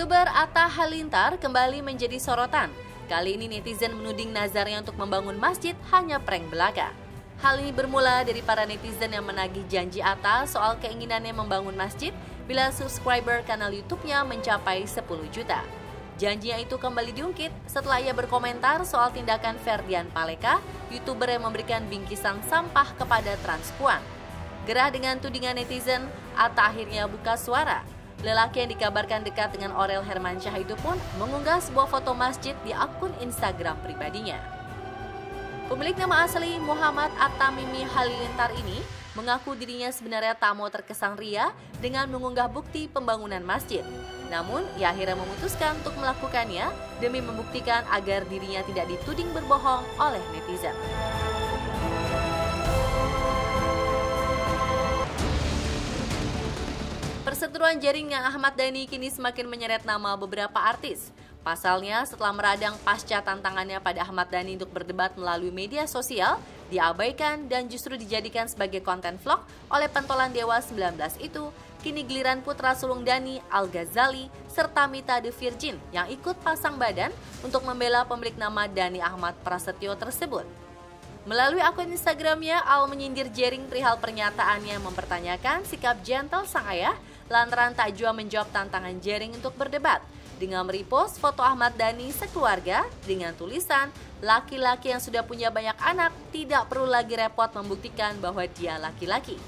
YouTuber Atta Halilintar kembali menjadi sorotan. Kali ini netizen menuding nazarnya untuk membangun masjid hanya prank belaka. Hal ini bermula dari para netizen yang menagih janji Atta soal keinginannya membangun masjid bila subscriber kanal YouTube-nya mencapai 10 juta. Janjinya itu kembali diungkit setelah ia berkomentar soal tindakan Ferdian Paleka, YouTuber yang memberikan bingkisan sampah kepada transpuan. Gerah dengan tudingan netizen, Atta akhirnya buka suara. Lelaki yang dikabarkan dekat dengan Aurel Hermansyah itu pun mengunggah sebuah foto masjid di akun Instagram pribadinya. Pemilik nama asli Muhammad Atta Mimi Halilintar ini mengaku dirinya sebenarnya tak mau terkesan ria dengan mengunggah bukti pembangunan masjid. Namun, ia akhirnya memutuskan untuk melakukannya demi membuktikan agar dirinya tidak dituding berbohong oleh netizen. Perseteruan jaring dengan Ahmad Dhani kini semakin menyeret nama beberapa artis. Pasalnya, setelah meradang pasca tantangannya pada Ahmad Dhani untuk berdebat melalui media sosial, diabaikan dan justru dijadikan sebagai konten vlog oleh pentolan Dewa 19 itu, kini giliran putra sulung Dhani, Al Ghazali, serta Mita The Virgin yang ikut pasang badan untuk membela pemilik nama Dhani Ahmad Prasetyo tersebut. Melalui akun Instagramnya, Al menyindir Jering perihal pernyataannya mempertanyakan sikap gentle sang ayah lantaran tak jua menjawab tantangan Jering untuk berdebat dengan merepost foto Ahmad Dhani sekeluarga dengan tulisan, laki-laki yang sudah punya banyak anak tidak perlu lagi repot membuktikan bahwa dia laki-laki.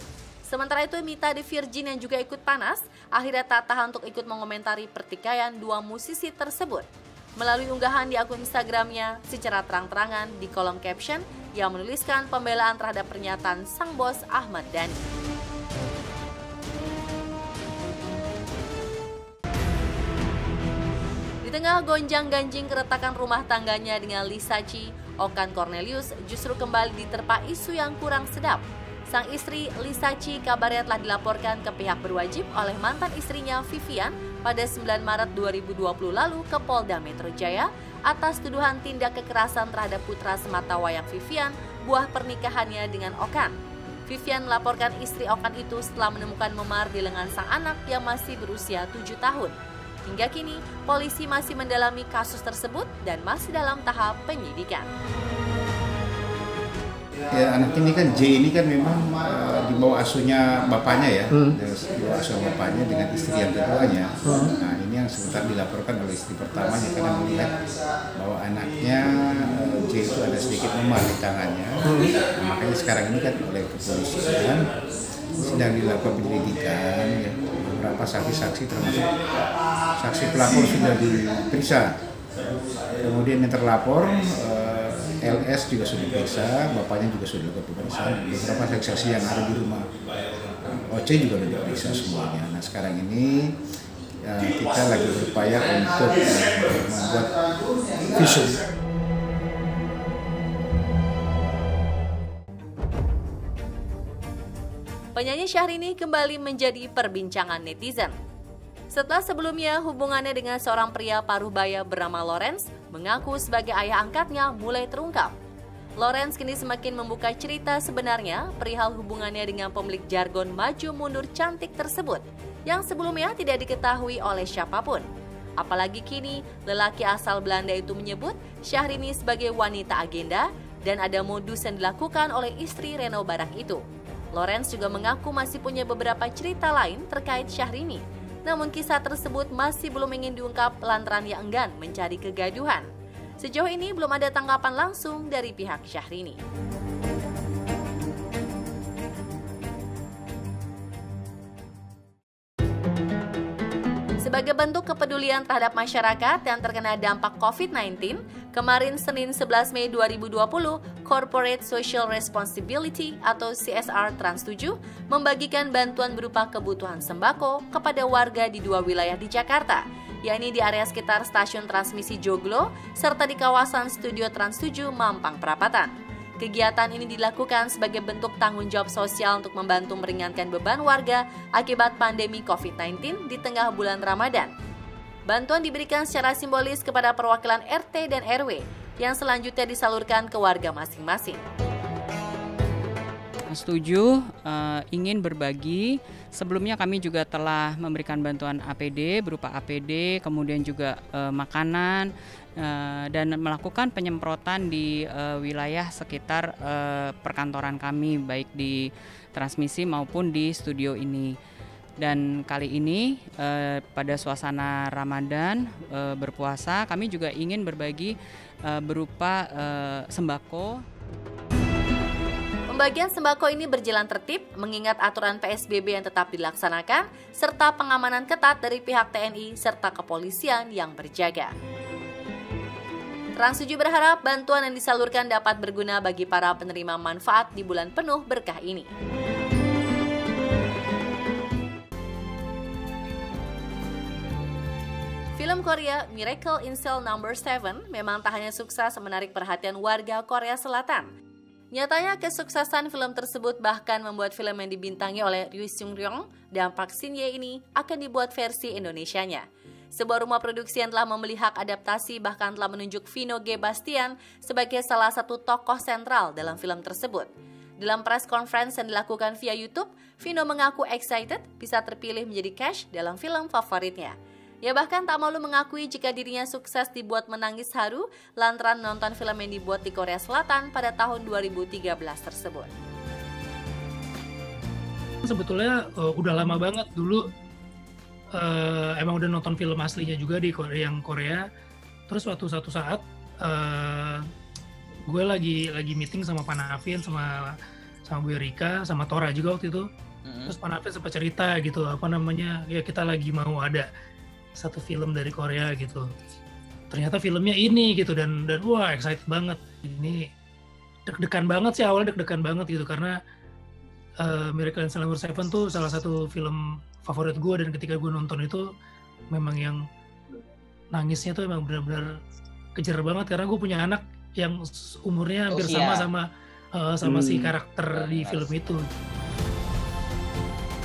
Sementara itu, Mita The Virgin yang juga ikut panas, akhirnya tak tahan untuk ikut mengomentari pertikaian dua musisi tersebut. Melalui unggahan di akun Instagramnya, secara terang-terangan di kolom caption, ia menuliskan pembelaan terhadap pernyataan sang bos Ahmad Dhani. Di tengah gonjang-ganjing keretakan rumah tangganya dengan Lisa Chi, Okan Cornelius justru kembali diterpa isu yang kurang sedap. Sang istri Lisa Chi kabarnya telah dilaporkan ke pihak berwajib oleh mantan istrinya Vivian pada 9 Maret 2020 lalu ke Polda Metro Jaya atas tuduhan tindak kekerasan terhadap putra sematawayang Vivian, buah pernikahannya dengan Okan. Vivian melaporkan istri Okan itu setelah menemukan memar di lengan sang anak yang masih berusia 7 tahun. Hingga kini, polisi masih mendalami kasus tersebut dan masih dalam tahap penyidikan. Ya, anak ini kan J ini kan memang di bawah asuhnya bapaknya ya, di bawah asuh bapaknya dengan istri yang keduanya. Nah, ini yang sebentar dilaporkan oleh istri pertamanya karena melihat bahwa anaknya J itu ada sedikit memar di tangannya. Nah, makanya sekarang ini kan oleh kepolisian sedang dilakukan penyelidikan. Ya. Beberapa saksi-saksi termasuk saksi pelapor sudah diperiksa. Kemudian yang terlapor LS juga sudah diperiksa, bapaknya juga sudah dilakukan pemeriksaan. Beberapa saksi-saksi yang ada di rumah OC juga sudah diperiksa semuanya. Nah sekarang ini kita lagi berupaya untuk membuat visum. Penyanyi Syahrini kembali menjadi perbincangan netizen. Setelah sebelumnya hubungannya dengan seorang pria paruh baya bernama Lawrence mengaku sebagai ayah angkatnya mulai terungkap. Lawrence kini semakin membuka cerita sebenarnya perihal hubungannya dengan pemilik jargon maju mundur cantik tersebut yang sebelumnya tidak diketahui oleh siapapun. Apalagi kini lelaki asal Belanda itu menyebut Syahrini sebagai wanita agenda dan ada modus yang dilakukan oleh istri Reno Barang itu. Lawrence juga mengaku masih punya beberapa cerita lain terkait Syahrini. Namun kisah tersebut masih belum ingin diungkap lantaran ia enggan mencari kegaduhan. Sejauh ini belum ada tanggapan langsung dari pihak Syahrini. Sebagai bentuk kepedulian terhadap masyarakat yang terkena dampak COVID-19, kemarin Senin 11 Mei 2020, Corporate Social Responsibility atau CSR Trans 7 membagikan bantuan berupa kebutuhan sembako kepada warga di dua wilayah di Jakarta, yakni di area sekitar stasiun transmisi Joglo serta di kawasan studio Trans 7 Mampang Perapatan. Kegiatan ini dilakukan sebagai bentuk tanggung jawab sosial untuk membantu meringankan beban warga akibat pandemi COVID-19 di tengah bulan Ramadan. Bantuan diberikan secara simbolis kepada perwakilan RT dan RW yang selanjutnya disalurkan ke warga masing-masing. Setuju, ingin berbagi. Sebelumnya kami juga telah memberikan bantuan APD berupa APD, kemudian juga makanan, dan melakukan penyemprotan di wilayah sekitar perkantoran kami, baik di transmisi maupun di studio ini. Dan kali ini pada suasana Ramadan berpuasa, kami juga ingin berbagi berupa sembako. Pembagian sembako ini berjalan tertib mengingat aturan PSBB yang tetap dilaksanakan serta pengamanan ketat dari pihak TNI serta kepolisian yang berjaga. Trans 7 berharap bantuan yang disalurkan dapat berguna bagi para penerima manfaat di bulan penuh berkah ini. Film Korea Miracle in Cell No. 7 memang tak hanya sukses menarik perhatian warga Korea Selatan. Nyatanya kesuksesan film tersebut bahkan membuat film yang dibintangi oleh Ryu Seung-ryong dan Park Shin-ye ini akan dibuat versi Indonesianya. Sebuah rumah produksi yang telah membeli hak adaptasi bahkan telah menunjuk Vino G. Bastian sebagai salah satu tokoh sentral dalam film tersebut. Dalam press conference yang dilakukan via YouTube, Vino mengaku excited bisa terpilih menjadi Cash dalam film favoritnya. Ia bahkan tak malu mengakui jika dirinya sukses dibuat menangis haru lantaran menonton film yang dibuat di Korea Selatan pada tahun 2013 tersebut. Sebetulnya udah lama banget dulu, emang udah nonton film aslinya juga di Korea. Terus satu saat gue lagi meeting sama Pak Navin, sama Bu Erika, sama Tora juga waktu itu. Terus Pak Navin sempat cerita gitu, ya kita lagi mau ada satu film dari Korea gitu. Ternyata filmnya ini gitu dan wah excited banget. Ini deg-degan banget sih, awalnya deg-degan banget gitu karena Miracle in Cell No. 7 tuh salah satu film favorit gue, dan ketika gue nonton itu memang yang nangisnya tuh emang benar-benar kejer banget karena gue punya anak yang umurnya hampir sama si karakter di film itu.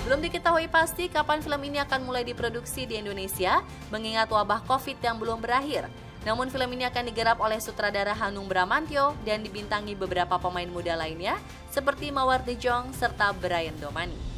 Belum diketahui pasti kapan film ini akan mulai diproduksi di Indonesia, mengingat wabah COVID yang belum berakhir. Namun film ini akan digarap oleh sutradara Hanung Bramantyo dan dibintangi beberapa pemain muda lainnya, seperti Mawar De Jong serta Brian Domani.